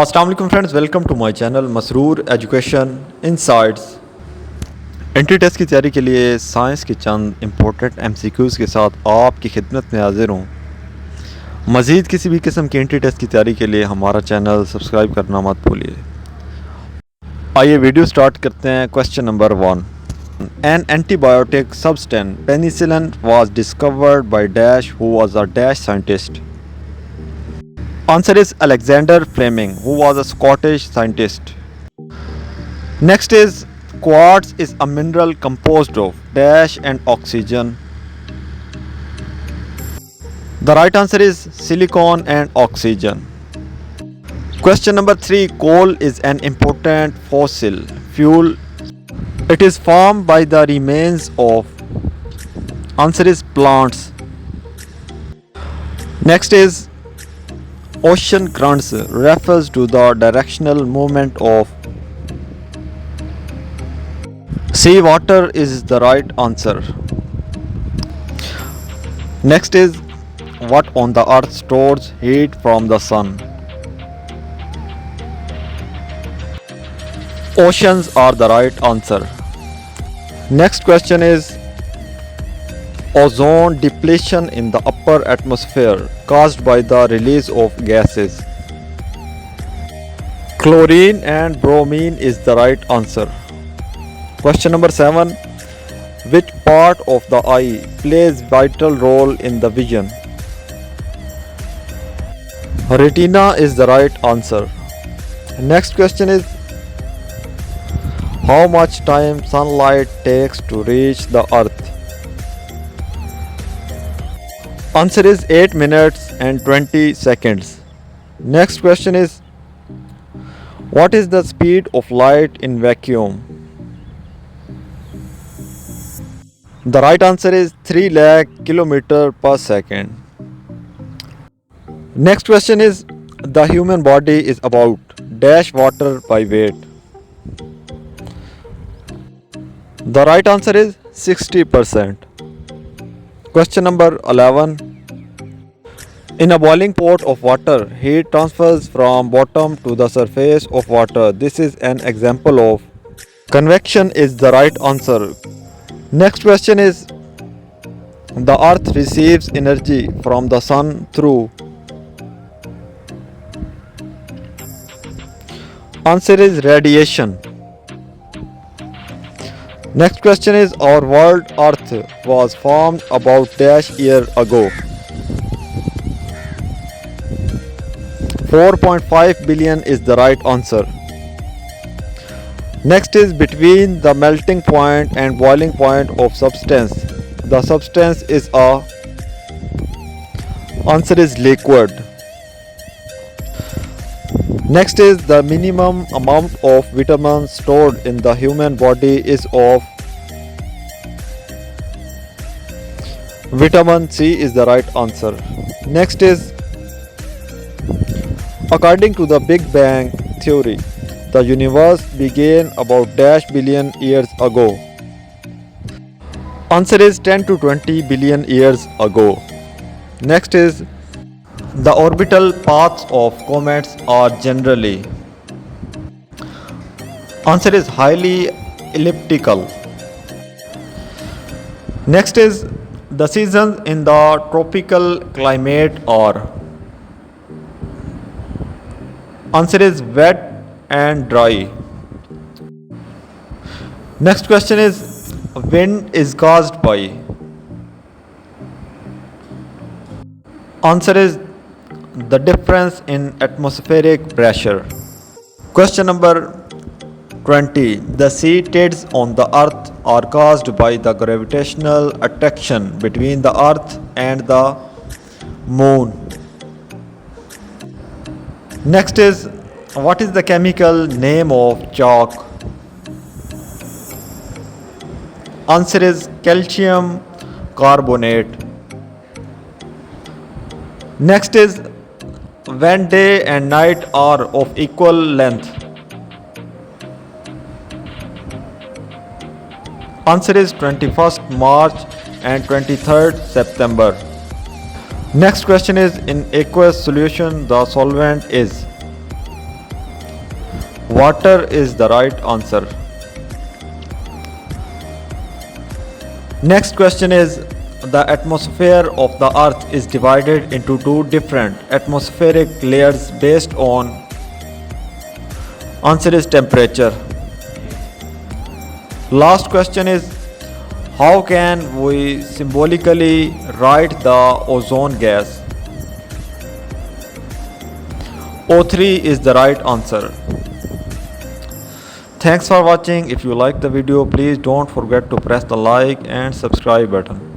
अस्सलाम वालेकुम friends, welcome to my channel Masroor education insights. Entry test की तैयारी के लिए साइंस के चंद इम्पोर्टेंट एमसीक्यूज़ के साथ आपकी खिदमत में हाजिर हूँ। मज़ीद किसी भी किस्म की एंट्री टेस्ट की तैयारी के लिए हमारा चैनल सब्सक्राइब करना मत भूलिए। आइए वीडियो स्टार्ट करते हैं। Question number 1। An antibiotic substance penicillin was discovered by dash who was a dash scientist. Answer is Alexander Fleming, who was a Scottish scientist. Next is quartz is a mineral composed of dash and oxygen. The right answer is silicon and oxygen. Question number 3. Coal is an important fossil fuel. It is formed by the remains of. Answer is plants. Next is ocean currents refers to the directional movement of. Sea water is the right answer. Next is what on the earth stores heat from the sun. Oceans are the right answer. Next question is ozone depletion in the upper atmosphere caused by the release of gases. Chlorine and bromine is the right answer. Question number 7. Which part of the eye plays vital role in the vision? Retina is the right answer. Next question is how much time sunlight takes to reach the earth? Answer is 8 minutes and 20 seconds. Next question is what is the speed of light in vacuum? The right answer is 3 lakh kilometer per second. Next question is the human body is about dash water by weight. The right answer is 60%. Question number 11. In a boiling pot of water, heat transfers from bottom to the surface of water. This is an example of. Convection is the right answer. Next question is the earth receives energy from the sun through. Answer is radiation. Next question is our world earth was formed about dash year ago. 4.5 billion is the right answer. Next is between the melting point and boiling point of substance. The substance is a. Answer is liquid. Next is the minimum amount of vitamins stored in the human body is of. Vitamin C is the right answer. Next is according to the Big Bang theory, the universe began about dash billion years ago. Answer is 10 to 20 billion years ago. Next is the orbital paths of comets are generally. Answer is highly elliptical. Next is the seasons in the tropical climate are. Answer is wet and dry. Next question is wind is caused by. Answer is the difference in atmospheric pressure. Question number 20. The sea tides on the earth are caused by the gravitational attraction between the earth and the moon. Next is what is the chemical name of chalk? Answer is calcium carbonate. Next is when day and night are of equal length. Answer is 21st March and 23rd September. Next question is in aqueous solution the solvent is. Water is the right answer. Next question is, the atmosphere of the earth is divided into two different atmospheric layers based on, answer is temperature. Last question is, how can we symbolically write the ozone gas? O3 is the right answer. Thanks for watching. If you like the video, please don't forget to press the like and subscribe button.